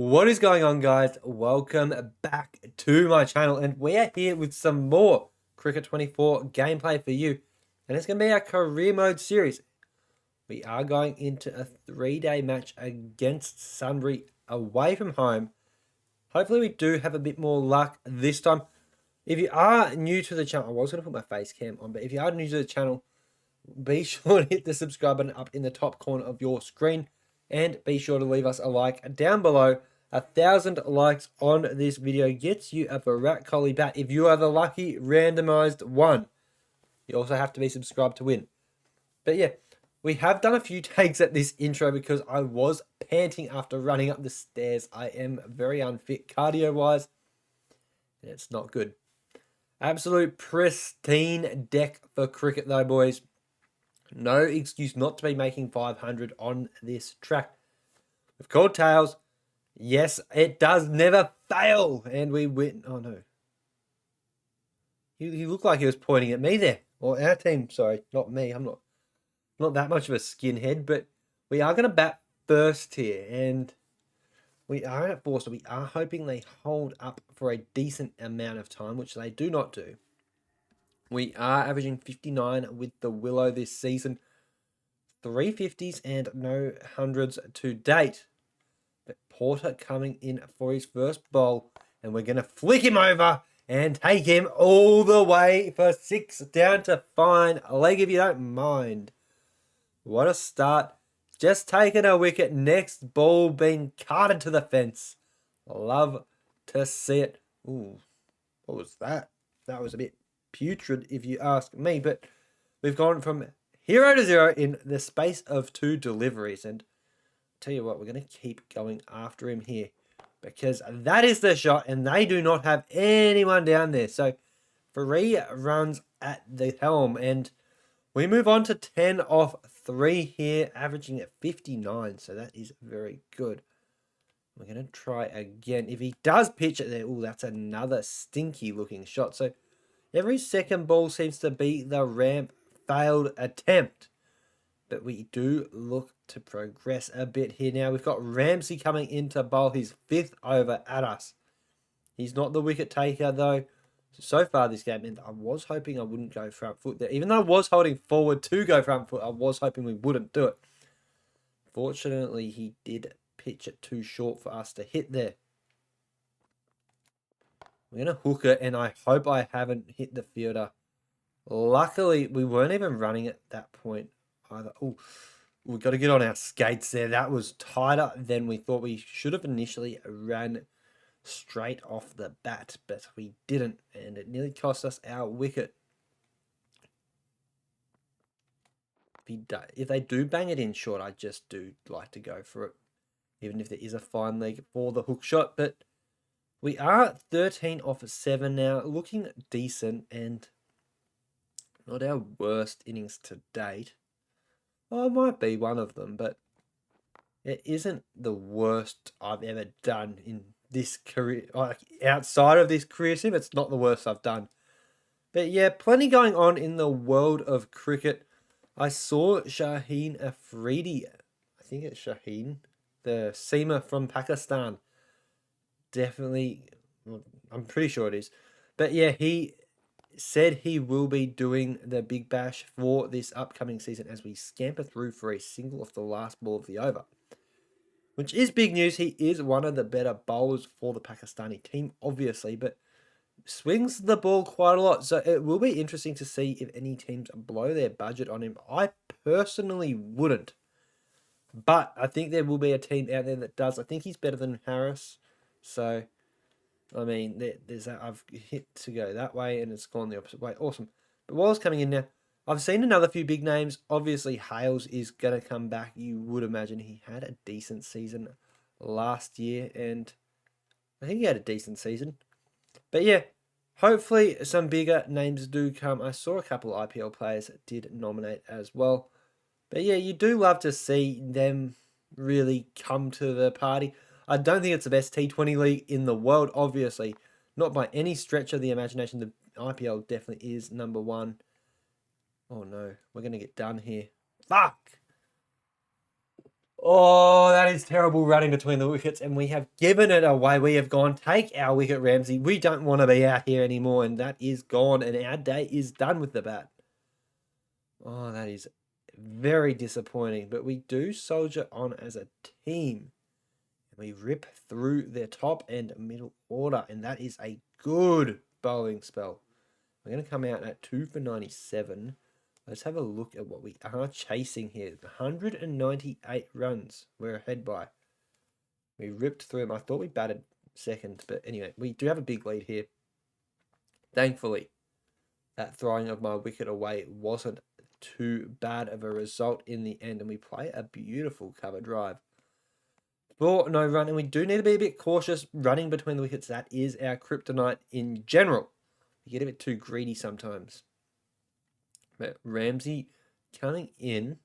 What is going on, guys? Welcome back to my channel, and we are here with some more Cricket 24 gameplay for you, and it's going to be our career mode series. We are going into a 3-day match against Sunbury away from home. Hopefully we do have a bit more luck this time. If you are new to the channel, I was going to put my face cam on, but if you are new to the channel, be sure to hit the subscribe button up in the top corner of your screen, and be sure to leave us a like down below. 1,000 likes on this video gets you a Virat Kohli bat if you are the lucky randomized one. You also have to be subscribed to win. But yeah, we have done a few takes at this intro because I was panting after running up the stairs. I am very unfit cardio-wise, and it's not good. Absolute pristine deck for cricket though, boys. No excuse not to be making 500 on this track. We've called tails. Yes, it does never fail. And we win. Oh, no. He looked like he was pointing at me there. Or our team, sorry, not me. I'm not that much of a skinhead, but we are going to bat first here. And we are at 4, so we are hoping they hold up for a decent amount of time, which they do not do. We are averaging 59 with the Willow this season. 350s and no hundreds to date. But Porter coming in for his first bowl, and we're going to flick him over and take him all the way for 6 down to fine leg if you don't mind. What a start. Just taking a wicket. Next ball being carted to the fence. Love to see it. Ooh, what was that? That was a bit putrid if you ask me, but we've gone from 0 to 0 in the space of 2 deliveries. And tell you what, we're going to keep going after him here because that is the shot, and they do not have anyone down there. So 3 runs at the helm, and we move on to 10 off 3 here, averaging at 59. So that is very good. We're going to try again. If he does pitch it there, oh, that's another stinky looking shot. So every second ball seems to be the ramp failed attempt. But we do look to progress a bit here now. We've got Ramsey coming in to bowl his 5th over at us. He's not the wicket taker though. So far this game, and I was hoping I wouldn't go front foot there. Even though I was holding forward to go front foot, I was hoping we wouldn't do it. Fortunately, he did pitch it too short for us to hit there. We're going to hook it, and I hope I haven't hit the fielder. Luckily, we weren't even running at that point either. Oh, we've got to get on our skates there. That was tighter than we thought. We should have initially ran straight off the bat, but we didn't, and it nearly cost us our wicket. If they do bang it in short, I just do like to go for it, even if there is a fine leg for the hook shot. But we are 13 off 7 now, looking decent, and not our worst innings to date. Oh, it might be one of them, but it isn't the worst I've ever done in this career. Like, outside of this career sim, it's not the worst I've done. But yeah, plenty going on in the world of cricket. I saw Shaheen Afridi, I think it's Shaheen, the seamer from Pakistan. Definitely, well, I'm pretty sure it is. But yeah, he said he will be doing the Big Bash for this upcoming season as we scamper through for a single off the last ball of the over. Which is big news. He is one of the better bowlers for the Pakistani team, obviously, but swings the ball quite a lot. So it will be interesting to see if any teams blow their budget on him. I personally wouldn't. But I think there will be a team out there that does. I think he's better than Harris. So, I mean, there's that. I've hit to go that way, and it's gone the opposite way. Awesome. But while it's coming in now, I've seen another few big names. Obviously, Hales is going to come back. You would imagine he had a decent season last year, and I think he had a decent season. But yeah, hopefully some bigger names do come. I saw a couple of IPL players that did nominate as well. But yeah, you do love to see them really come to the party. I don't think it's the best T20 league in the world, obviously. Not by any stretch of the imagination. The IPL definitely is number 1. Oh no, we're going to get done here. Fuck! Oh, that is terrible running between the wickets, and we have given it away. We have gone, take our wicket, Ramsey. We don't want to be out here anymore, and that is gone, and our day is done with the bat. Oh, that is very disappointing, but we do soldier on as a team. We rip through their top and middle order, and that is a good bowling spell. We're going to come out at 2 for 97. Let's have a look at what we are chasing here. 198 runs we're ahead by. We ripped through them. I thought we batted second, but anyway, we do have a big lead here. Thankfully, that throwing of my wicket away wasn't too bad of a result in the end, and we play a beautiful cover drive. For no run, and we do need to be a bit cautious running between the wickets. That is our kryptonite in general. We get a bit too greedy sometimes. But Ramsey coming in.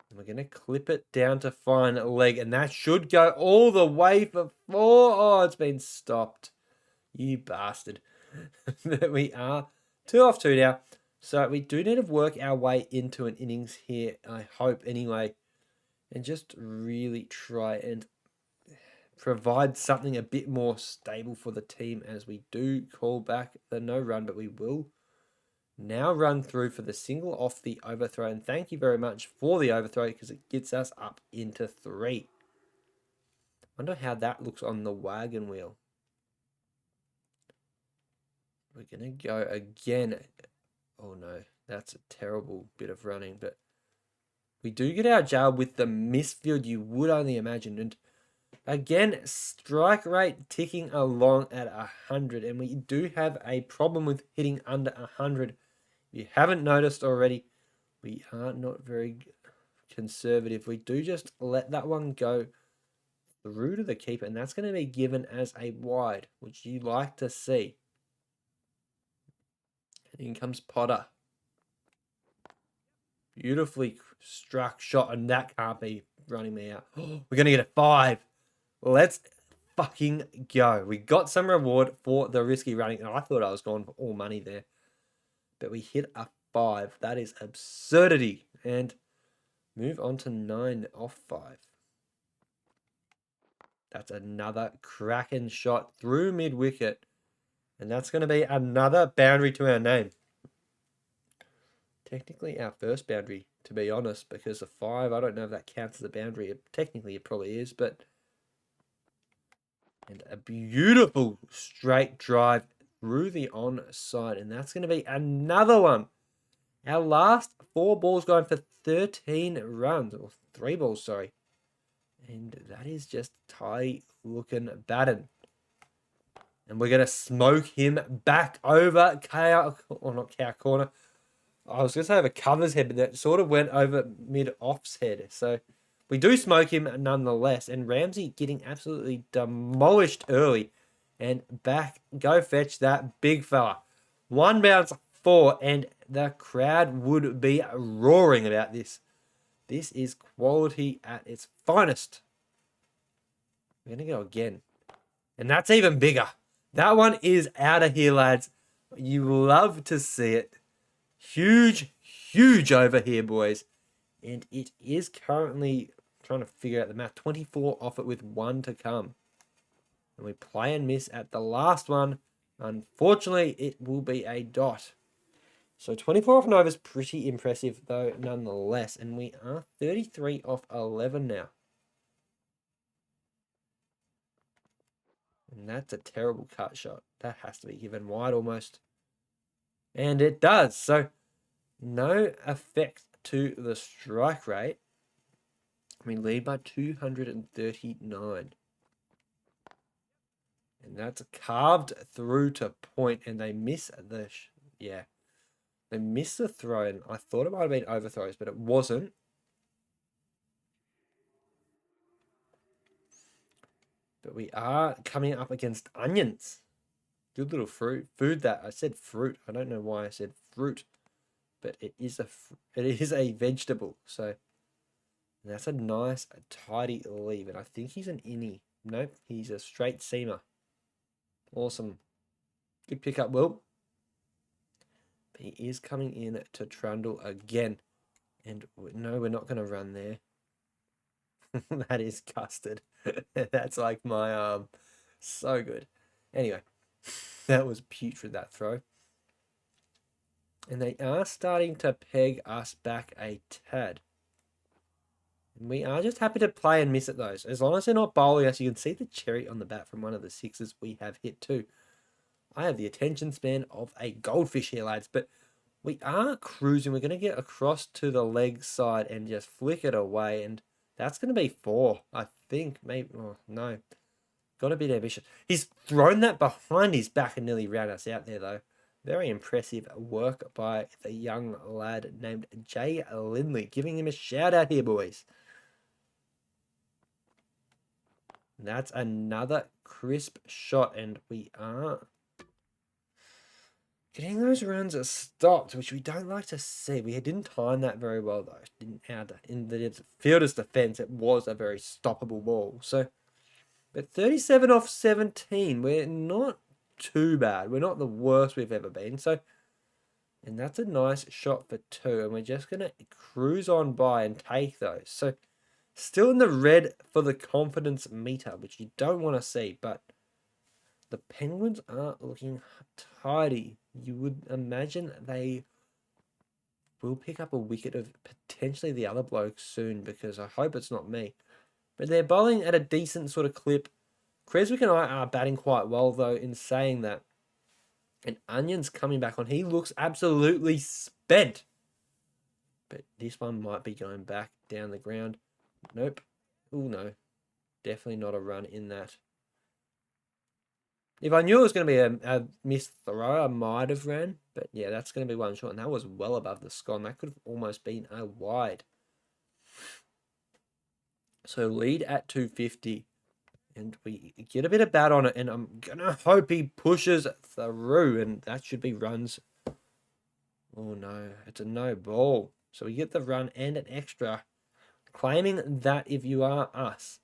And we're going to clip it down to fine leg. And that should go all the way for 4. Oh, it's been stopped. You bastard. We are 2 off 2 now. So we do need to work our way into an innings here, I hope anyway. And just really try and provide something a bit more stable for the team as we do call back the no run, but we will now run through for the single off the overthrow. And thank you very much for the overthrow because it gets us up into 3. Wonder how that looks on the wagon wheel. We're going to go again. Oh no, that's a terrible bit of running, but we do get our jail with the misfield, you would only imagine. And again, strike rate ticking along at 100, and we do have a problem with hitting under 100. If you haven't noticed already, we are not very conservative. We do just let that one go through to the keeper, and that's going to be given as a wide, which you like to see. And in comes Potter. Beautifully struck shot, and that can't be running me out. We're going to get a 5. Let's fucking go. We got some reward for the risky running. I thought I was going for all money there. But we hit a 5. That is absurdity. And move on to 9 off 5. That's another cracking shot through mid-wicket. And that's going to be another boundary to our name. Technically our first boundary, to be honest, because the 5, I don't know if that counts as a boundary. Technically it probably is, but... And a beautiful straight drive through the onside. And that's going to be another one. Our last 4 balls going for 13 runs. Or 3 balls, sorry. And that is just tight looking batting. And we're going to smoke him back over cow, or not cow corner. I was going to say over cover's head, but that sort of went over mid-off's head. So we do smoke him nonetheless. And Ramsey getting absolutely demolished early. And back, go fetch that big fella. 1 bounce, 4. And the crowd would be roaring about this. This is quality at its finest. We're going to go again. And that's even bigger. That one is out of here, lads. You love to see it. Huge, huge over here, boys. And it is currently, trying to figure out the math, 24 off it with 1 to come. And we play and miss at the last one. Unfortunately, it will be a dot. So 24 off an over is pretty impressive, though, nonetheless. And we are 33 off 11 now. And that's a terrible cut shot. That has to be given wide almost. And it does. So no effect to the strike rate. We lead by 239. And that's carved through to point, and they miss the... They missed the throw, and I thought it might have been overthrows, but it wasn't. But we are coming up against onions. Good little food that. I said fruit. I don't know why I said fruit. But it is a vegetable. So that's a nice, tidy leave. And I think he's an innie. Nope, he's a straight seamer. Awesome. Good pickup, Will. He is coming in to Trundle again. And no, we're not going to run there. That is custard. That's like my so good. Anyway, that was putrid, that throw. And they are starting to peg us back a tad. And we are just happy to play and miss at those. As long as they're not bowling us, you can see the cherry on the bat from one of the sixes we have hit too. I have the attention span of a goldfish here, lads, but we are cruising. We're going to get across to the leg side and just flick it away, and that's going to be 4, I think. Maybe, oh, no. Got a bit ambitious. He's thrown that behind his back and nearly ran us out there, though. Very impressive work by the young lad named Jay Lindley. Giving him a shout out here, boys. That's another crisp shot, and we are getting those runs stopped, which we don't like to see. We didn't time that very well, though. In the fielder's defense, it was a very stoppable ball. So, but 37 off 17, we're not too bad. We're not the worst we've ever been. So, and that's a nice shot for 2, and we're just going to cruise on by and take those. So, still in the red for the confidence meter, which you don't want to see, but the Penguins are looking tidy. You would imagine they will pick up a wicket of potentially the other bloke soon, because I hope it's not me. But they're bowling at a decent sort of clip. Creswick and I are batting quite well, though, in saying that. And Onion's coming back on. He looks absolutely spent. But this one might be going back down the ground. Nope. Oh, no. Definitely not a run in that. If I knew it was going to be a missed throw, I might have ran. But yeah, that's going to be one shot. And that was well above the scone. That could have almost been a wide. So lead at 250. And we get a bit of bat on it. And I'm going to hope he pushes through. And that should be runs. Oh no, it's a no ball. So we get the run and an extra. Claiming that if you are us.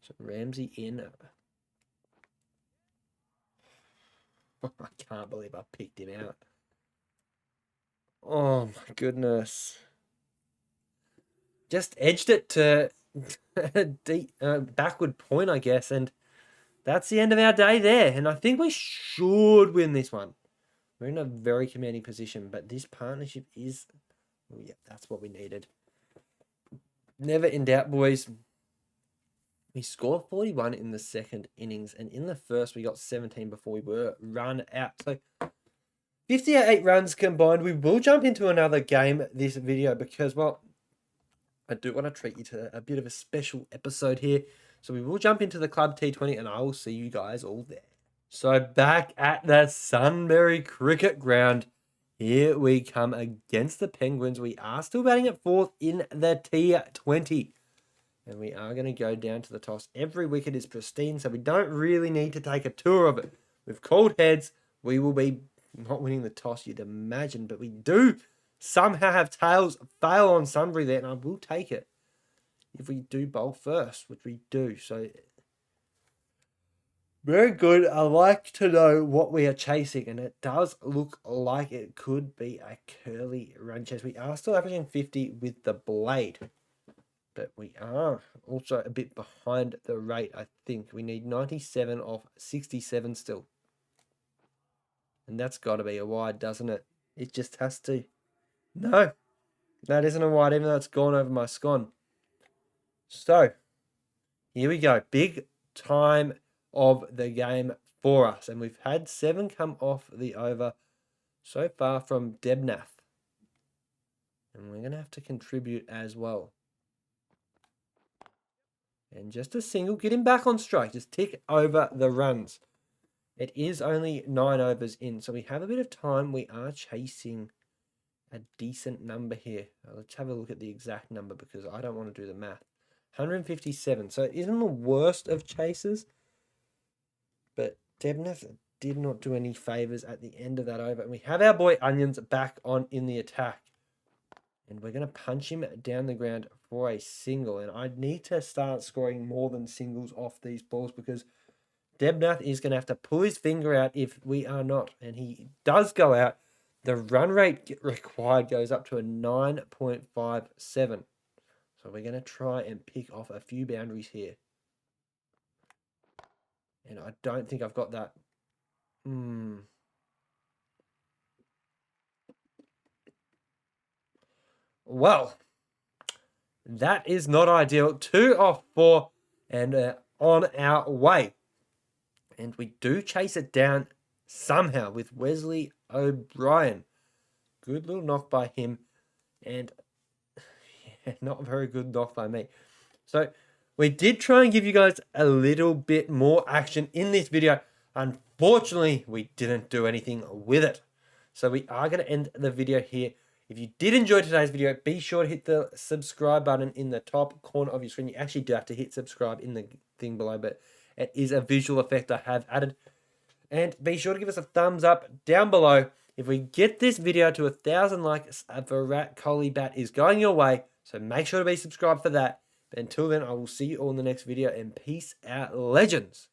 So Ramsey in. I can't believe I picked him out. Oh my goodness. Just edged it to deep, backward point, I guess. And that's the end of our day there. And I think we should win this one. We're in a very commanding position. But this partnership is... Oh, yeah, that's what we needed. Never in doubt, boys. We scored 41 in the second innings, and in the first we got 17 before we were run out. So 58 runs combined. We will jump into another game this video because, well, I do want to treat you to a bit of a special episode here. So we will jump into the Club T20, and I will see you guys all there. So back at the Sunbury Cricket Ground, here we come against the Penguins. We are still batting at 4th in the T20. And we are going to go down to the toss. Every wicket is pristine, so we don't really need to take a tour of it. We've called heads. We will be not winning the toss, you'd imagine. But we do somehow have tails fail on Sunbury there, and I will take it if we do bowl first, which we do. So, very good. I like to know what we are chasing, and it does look like it could be a curly run chase. We are still averaging 50 with the blade. But we are also a bit behind the rate, I think. We need 97 off 67 still. And that's got to be a wide, doesn't it? It just has to. No, that isn't a wide, even though it's gone over my scone. So, here we go. Big time of the game for us. And we've had 7 come off the over so far from Debnath. And we're going to have to contribute as well. And just a single, get him back on strike. Just tick over the runs. It is only 9 overs in, so we have a bit of time. We are chasing a decent number here. Let's have a look at the exact number because I don't want to do the math. 157. So it isn't the worst of chases, but Debnath did not do any favours at the end of that over. And we have our boy Onions back on in the attack. And we're going to punch him down the ground for a single. And I need to start scoring more than singles off these balls because Debnath is going to have to pull his finger out if we are not. And he does go out. The run rate required goes up to a 9.57. So we're going to try and pick off a few boundaries here. And I don't think I've got that. Well, that is not ideal. 2 off 4 and on our way. And we do chase it down somehow with Wesley O'Brien. Good little knock by him. And not a very good knock by me. So we did try and give you guys a little bit more action in this video. Unfortunately, we didn't do anything with it. So we are going to end the video here. If you did enjoy today's video, be sure to hit the subscribe button in the top corner of your screen. You actually do have to hit subscribe in the thing below, but it is a visual effect I have added. And be sure to give us a thumbs up down below. If we get this video to 1,000 likes, a Virat Kohli bat is going your way. So make sure to be subscribed for that. But until then, I will see you all in the next video. And peace out, legends.